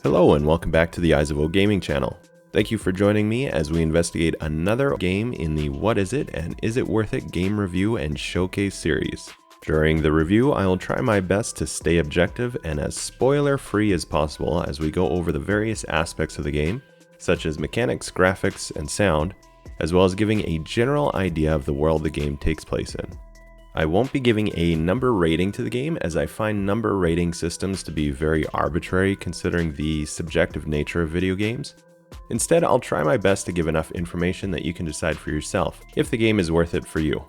Hello and welcome back to the Eyes of O Gaming channel. Thank you for joining me as we investigate another game in the What Is It and Is It Worth It game review and showcase series. During the review, I will try my best to stay objective and as spoiler-free as possible as we go over the various aspects of the game, such as mechanics, graphics, and sound, as well as giving a general idea of the world the game takes place in. I won't be giving a number rating to the game as I find number rating systems to be very arbitrary considering the subjective nature of video games. Instead, I'll try my best to give enough information that you can decide for yourself if the game is worth it for you.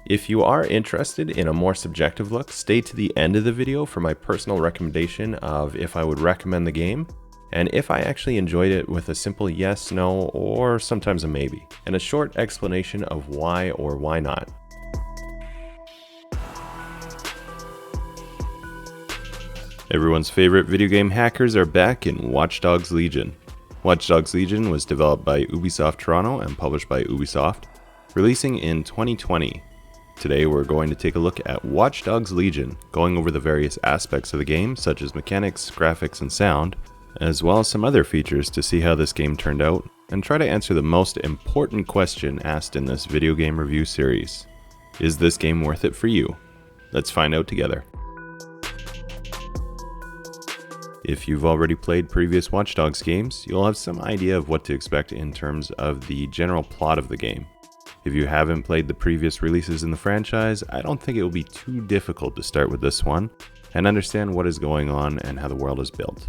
If you are interested in a more subjective look, stay to the end of the video for my personal recommendation of if I would recommend the game, and if I actually enjoyed it with a simple yes, no, or sometimes a maybe, and a short explanation of why or why not. Everyone's favorite video game hackers are back in Watch Dogs Legion. Watch Dogs Legion was developed by Ubisoft Toronto and published by Ubisoft, releasing in 2020. Today we're going to take a look at Watch Dogs Legion, going over the various aspects of the game such as mechanics, graphics, and sound, as well as some other features to see how this game turned out, and try to answer the most important question asked in this video game review series. Is this game worth it for you? Let's find out together. If you've already played previous Watch Dogs games, you'll have some idea of what to expect in terms of the general plot of the game. If you haven't played the previous releases in the franchise, I don't think it will be too difficult to start with this one and understand what is going on and how the world is built.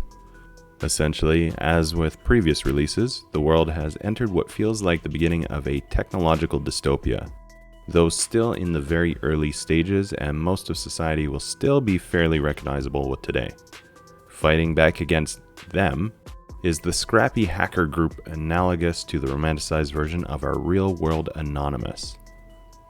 Essentially, as with previous releases, the world has entered what feels like the beginning of a technological dystopia, though still in the very early stages, and most of society will still be fairly recognizable with today. Fighting back against them is the scrappy hacker group analogous to the romanticized version of our real-world Anonymous.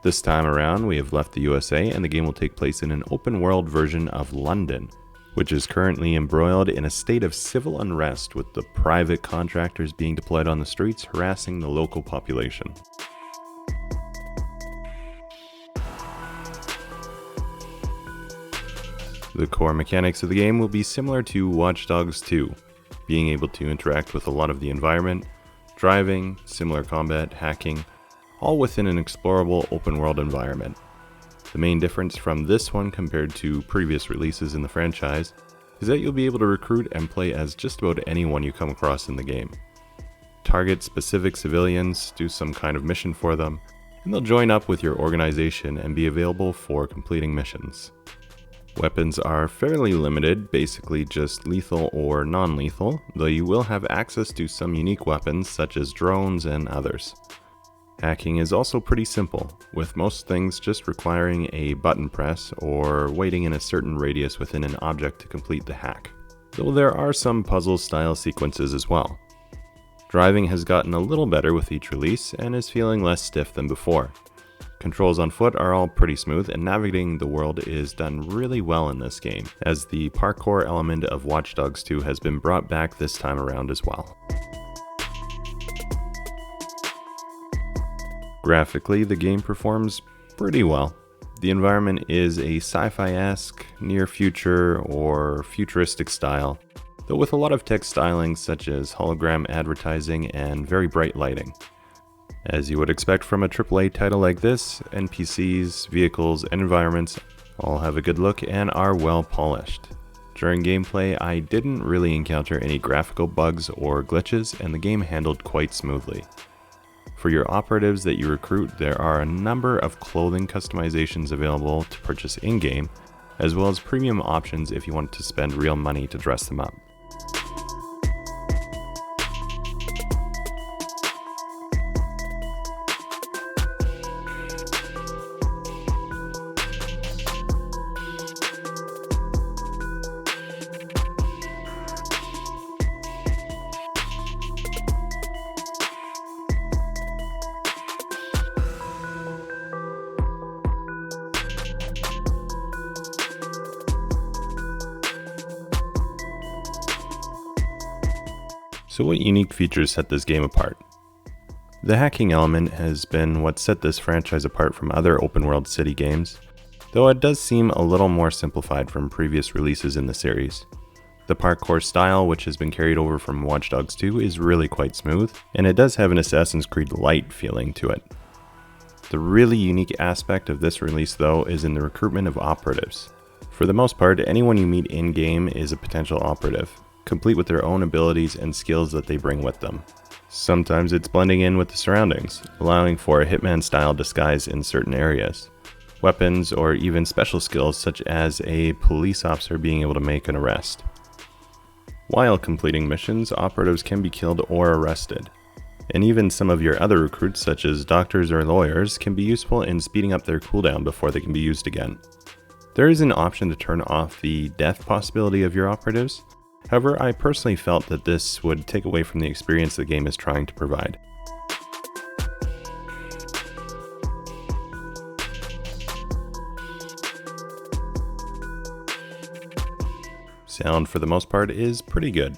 This time around, we have left the USA and the game will take place in an open-world version of London, which is currently embroiled in a state of civil unrest with the private contractors being deployed on the streets harassing the local population. The core mechanics of the game will be similar to Watch Dogs 2, being able to interact with a lot of the environment, driving, similar combat, hacking, all within an explorable open world environment. The main difference from this one compared to previous releases in the franchise is that you'll be able to recruit and play as just about anyone you come across in the game. Target specific civilians, do some kind of mission for them, and they'll join up with your organization and be available for completing missions. Weapons are fairly limited, basically just lethal or non-lethal, though you will have access to some unique weapons such as drones and others. Hacking is also pretty simple, with most things just requiring a button press or waiting in a certain radius within an object to complete the hack, though there are some puzzle-style sequences as well. Driving has gotten a little better with each release and is feeling less stiff than before. Controls on foot are all pretty smooth, and navigating the world is done really well in this game, as the parkour element of Watch Dogs 2 has been brought back this time around as well. Graphically, the game performs pretty well. The environment is a sci-fi-esque, near-future, or futuristic style, though with a lot of tech styling such as hologram advertising and very bright lighting. As you would expect from a AAA title like this, NPCs, vehicles, and environments all have a good look and are well polished. During gameplay, I didn't really encounter any graphical bugs or glitches, and the game handled quite smoothly. For your operatives that you recruit, there are a number of clothing customizations available to purchase in-game, as well as premium options if you want to spend real money to dress them up. So what unique features set this game apart? The hacking element has been what set this franchise apart from other open-world city games, though it does seem a little more simplified from previous releases in the series. The parkour style, which has been carried over from Watch Dogs 2, is really quite smooth, and it does have an Assassin's Creed light feeling to it. The really unique aspect of this release though is in the recruitment of operatives. For the most part, anyone you meet in-game is a potential operative, complete with their own abilities and skills that they bring with them. Sometimes it's blending in with the surroundings, allowing for a Hitman-style disguise in certain areas. Weapons or even special skills such as a police officer being able to make an arrest. While completing missions, operatives can be killed or arrested. And even some of your other recruits, such as doctors or lawyers, can be useful in speeding up their cooldown before they can be used again. There is an option to turn off the death possibility of your operatives. However, I personally felt that this would take away from the experience the game is trying to provide. Sound for the most part is pretty good.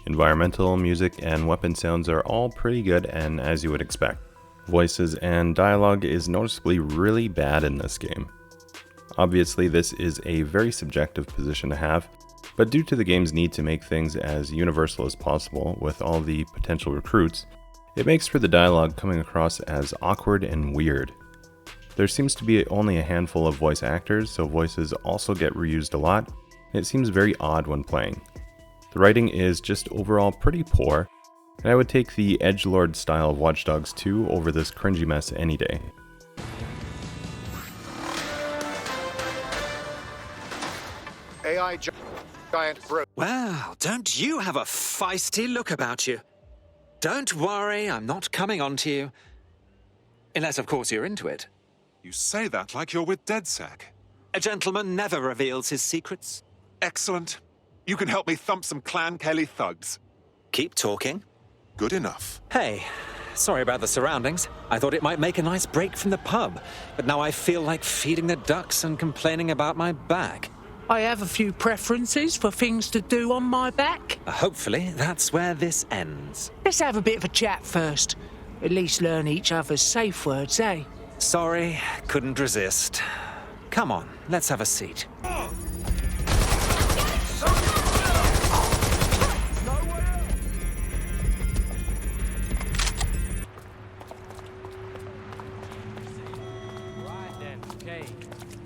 Environmental, music, and weapon sounds are all pretty good and as you would expect. Voices and dialogue is noticeably really bad in this game. Obviously this is a very subjective position to have, but due to the game's need to make things as universal as possible with all the potential recruits, it makes for the dialogue coming across as awkward and weird. There seems to be only a handful of voice actors, so voices also get reused a lot. It seems very odd when playing. The writing is just overall pretty poor, and I would take the edgelord style of Watch Dogs 2 over this cringy mess any day. AI giant brute. Well, don't you have a feisty look about you? Don't worry, I'm not coming on to you. Unless, of course, you're into it. You say that like you're with DedSec. A gentleman never reveals his secrets. Excellent. You can help me thump some Clan Kelly thugs. Keep talking. Good enough. Hey, sorry about the surroundings. I thought it might make a nice break from the pub, but now I feel like feeding the ducks and complaining about my back. I have a few preferences for things to do on my back. Hopefully, that's where this ends. Let's have a bit of a chat first. At least learn each other's safe words, eh? Sorry, couldn't resist. Come on, let's have a seat.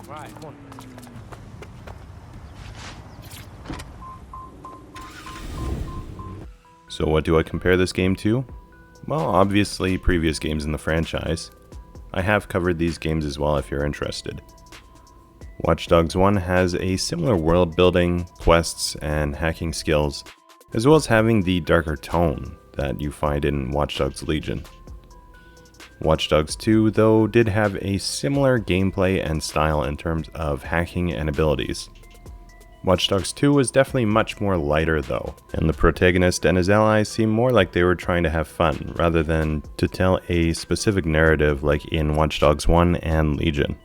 Right, come on. So what do I compare this game to? Well, obviously previous games in the franchise. I have covered these games as well if you're interested. Watch Dogs 1 has a similar world building, quests, and hacking skills, as well as having the darker tone that you find in Watch Dogs Legion. Watch Dogs 2, though, did have a similar gameplay and style in terms of hacking and abilities. Watch Dogs 2 was definitely much more lighter though, and the protagonist and his allies seemed more like they were trying to have fun, rather than to tell a specific narrative like in Watch Dogs 1 and Legion.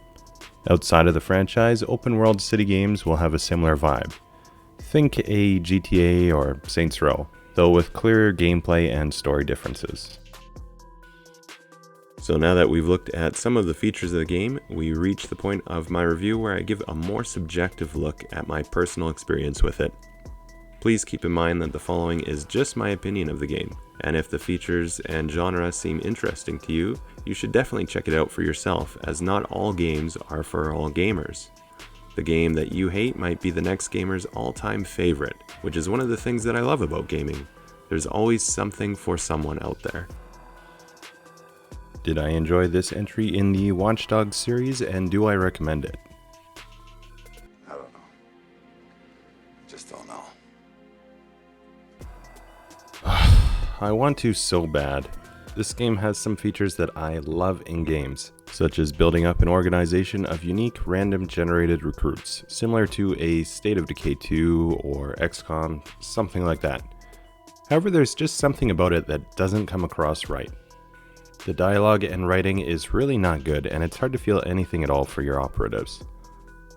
Outside of the franchise, open world city games will have a similar vibe. Think a GTA or Saints Row, though with clearer gameplay and story differences. So now that we've looked at some of the features of the game, we reach the point of my review where I give a more subjective look at my personal experience with it. Please keep in mind that the following is just my opinion of the game, and if the features and genre seem interesting to you, you should definitely check it out for yourself, as not all games are for all gamers. The game that you hate might be the next gamer's all-time favorite, which is one of the things that I love about gaming. There's always something for someone out there. Did I enjoy this entry in the Watch Dogs series, and do I recommend it? I don't know. Just don't know. I want to so bad. This game has some features that I love in games, such as building up an organization of unique random generated recruits, similar to a State of Decay 2 or XCOM, something like that. However, there's just something about it that doesn't come across right. The dialogue and writing is really not good, and it's hard to feel anything at all for your operatives.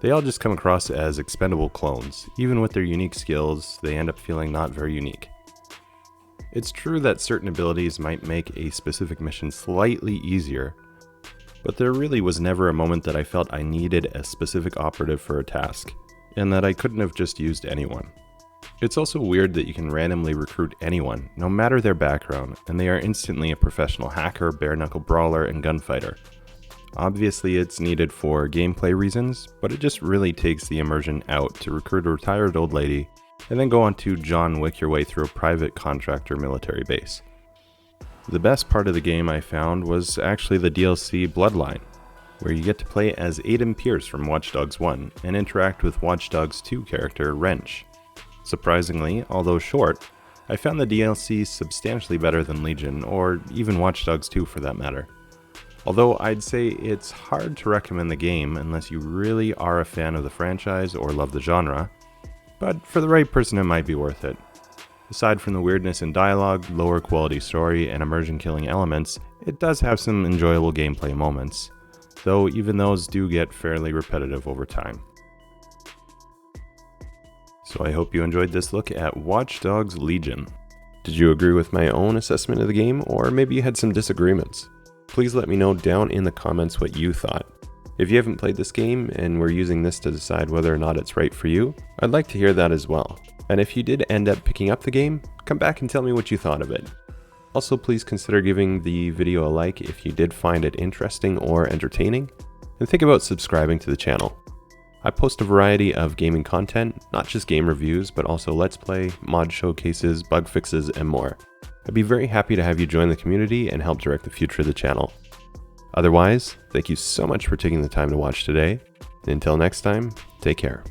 They all just come across as expendable clones. Even with their unique skills, they end up feeling not very unique. It's true that certain abilities might make a specific mission slightly easier, but there really was never a moment that I felt I needed a specific operative for a task, and that I couldn't have just used anyone. It's also weird that you can randomly recruit anyone, no matter their background, and they are instantly a professional hacker, bare-knuckle brawler, and gunfighter. Obviously it's needed for gameplay reasons, but it just really takes the immersion out to recruit a retired old lady, and then go on to John Wick your way through a private contractor military base. The best part of the game I found was actually the DLC Bloodline, where you get to play as Aiden Pierce from Watch Dogs 1 and interact with Watch Dogs 2 character Wrench. Surprisingly, although short, I found the DLC substantially better than Legion, or even Watch Dogs 2 for that matter. Although I'd say it's hard to recommend the game unless you really are a fan of the franchise or love the genre, but for the right person it might be worth it. Aside from the weirdness in dialogue, lower quality story, and immersion killing elements, it does have some enjoyable gameplay moments, though even those do get fairly repetitive over time. So I hope you enjoyed this look at Watch Dogs Legion. Did you agree with my own assessment of the game, or maybe you had some disagreements? Please let me know down in the comments what you thought. If you haven't played this game and we're using this to decide whether or not it's right for you, I'd like to hear that as well. And if you did end up picking up the game, come back and tell me what you thought of it. Also, please consider giving the video a like if you did find it interesting or entertaining, and think about subscribing to the channel. I post a variety of gaming content, not just game reviews, but also Let's Play, mod showcases, bug fixes, and more. I'd be very happy to have you join the community and help direct the future of the channel. Otherwise, thank you so much for taking the time to watch today, and until next time, take care.